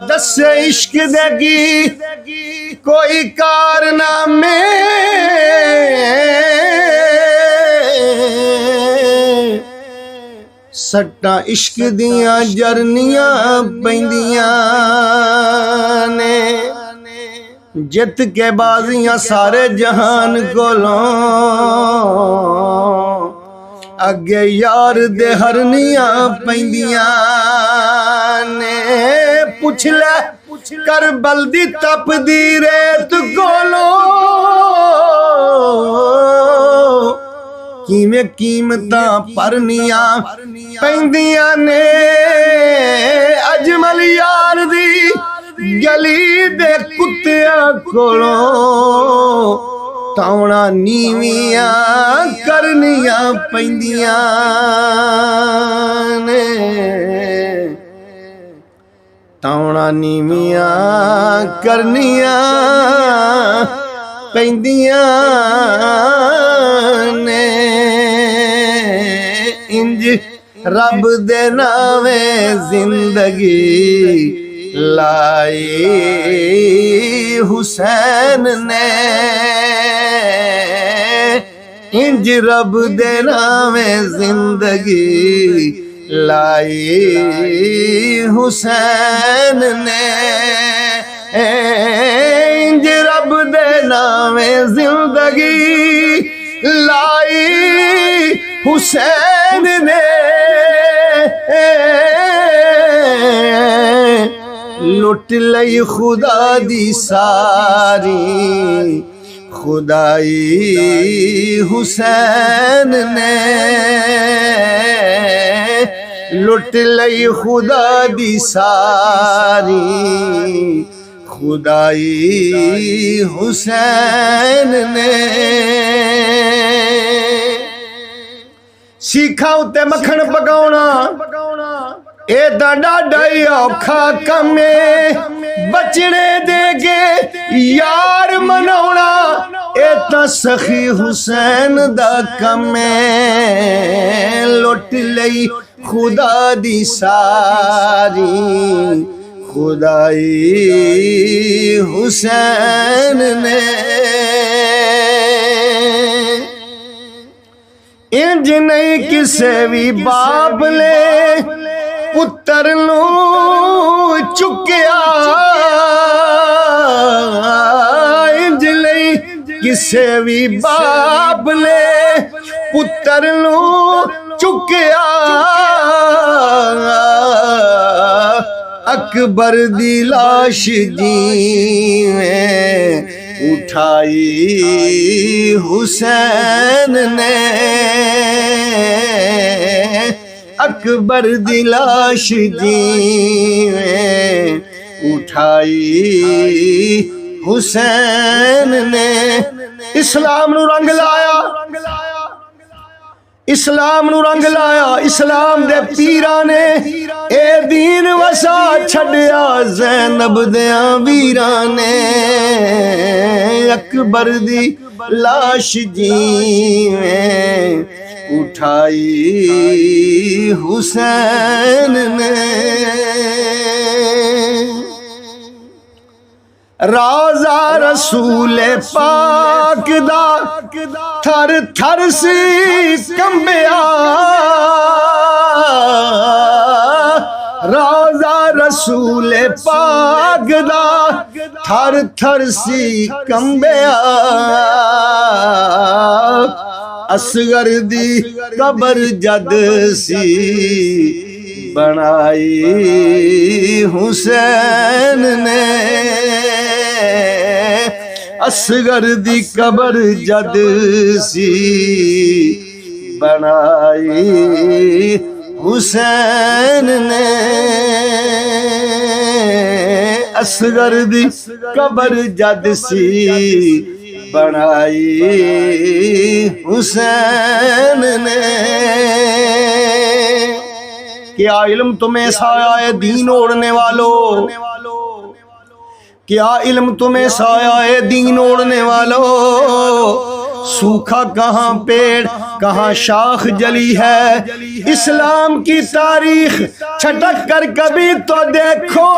दस्से इश्क देगी कोई कारनामे सट्टा इश्क दियां जरनियां पैंदियां ने जित के बाजियां सारे जहान कोलों अगे यार दे हरनियां पैंदियां ने पुछ ले कर बल्दी तपदी रेत कोलों किवें कीमतां परनियां पैंदियां ने अजमल यार दी गली दे कुत्तियां कोलों तौणा नीवियां करनियां पैंदियां ने तौणा नीवियां करनियां पैंदियां ने इंज रब दे नावे जिंदगी लाई हुसैन ने इंज रब दे नावे जिंदगी लाई हुसैन ने इंज रब दे नावे जिंदगी लाई हुसैन ने लुट लई खुदा दी सारी खुदाई हुसैन ने लुट लई खुदा दी सारी खुदाई हुसैन ने सीखा उत्ते मक्खन पकाउणा ए डाडा औखा कमे बचने देगे यार मनाउणा ए तां सखी हुसैन दा कमे लुट लई खुदा दी सारी खुदाई हुसैन ने इंज नहीं किसे भी बाप ले पुत्र नू चुकिया इंज नहीं किसे भी बाप ले पुत्र नू चुकिया अकबर दी लाश जीवें उठाई हुसैन ने अकबर दी लाश जीवें उठाई हुसैन ने इस्लाम नू रंग लाया इस्लाम नू रंग लाया इस्लाम दे पीरा ने ए दीन वसा छड़िया ज़ैनब दियां वीरां ने अकबर दी लाश जीवें उठाई हुसैन ने राजा रसूल पाक दा थर थर सी कंबिया राजा रसूल पाक दा थर थर सी कंबिया असगर दी कबर जद सी बनाई हुसैन ने असगर दी कबर जद सी बनाई हुसैन ने असगर दी कबर जद सी बनाई हुसैन ने क्या इल्म तुम्हें साया है दीन ओढ़ने वालों क्या इल्म तुम्हें साया है दीन ओढ़ने वालों सूखा कहाँ पेड़ कहाँ शाख जली है। इस्लाम की तारीख छटक कर कभी तो देखो,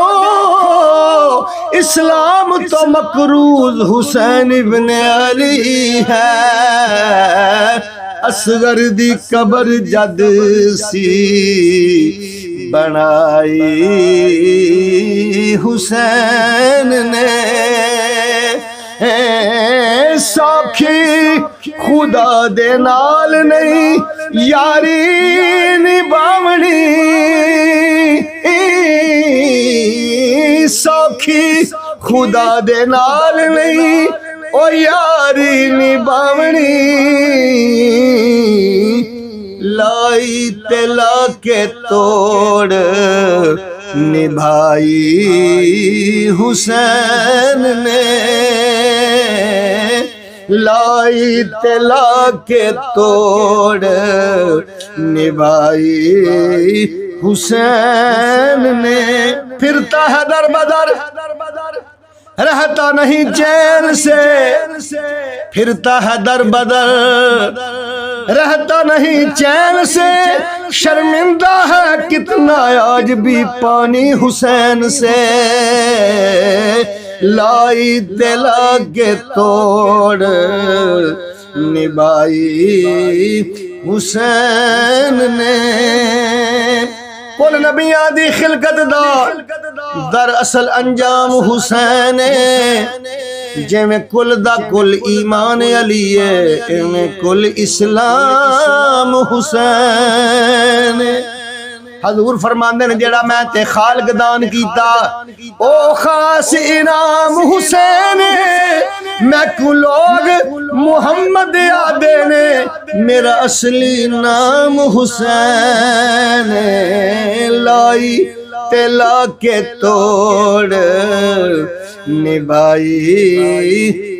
इस्लाम तो मकरूज हुसैन इब्ने अली है। असगर दी कबर जद सी बनाई हुसैन ने, सौखी खुदा दे नाल नहीं यारी निभावनी, सौखी खुदा दे नाल नहीं ओ यारी निभावनी। लाई तेला के तोड़ निभाई हुसैन ने, लाई तेला के तोड़ निभाई हुसैन ने। फिरता है दर बदर रहता नहीं चैन से, फिरता है दर बदर रहता नहीं चैन से, शर्मिंदा है कितना आज भी पानी हुसैन से। लाई दिला के तोड़ निभाई हुसैन ने। कुल नबियां दी खिलकत दा दरअसल अंजाम हुसैन जिमें कुल दा कुल ईमान अली है, इमें कुल इस्लाम हुसैन। हजूर फरमांदे ने जेड़ा मैं ते खालक दान कीता ओ खास इनाम हुसैन, मैं को लोग मुहम्मद आदे ने मेरा असली नाम हुसैन। लाई तेला के तोड़ निभाई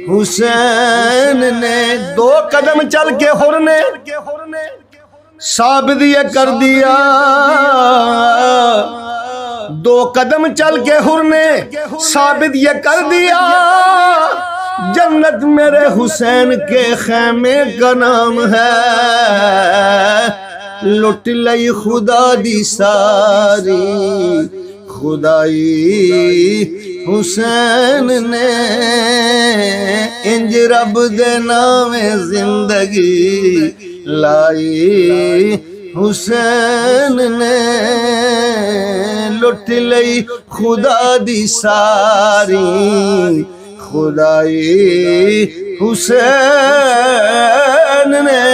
हुसैन ने। दो कदम चल के हुर ने साबित ये कर दिया, दो कदम चल के हुर ने साबित ये कर दिया, जन्नत मेरे हुसैन के खैमे का नाम है। लुट लई खुदा दी सारी खुदाई हुसैन ने, इंज रब दे नामे जिंदगी लाई हुसैन ने। लुट लई खुदा दी सारी खुदाई हुसैन ने।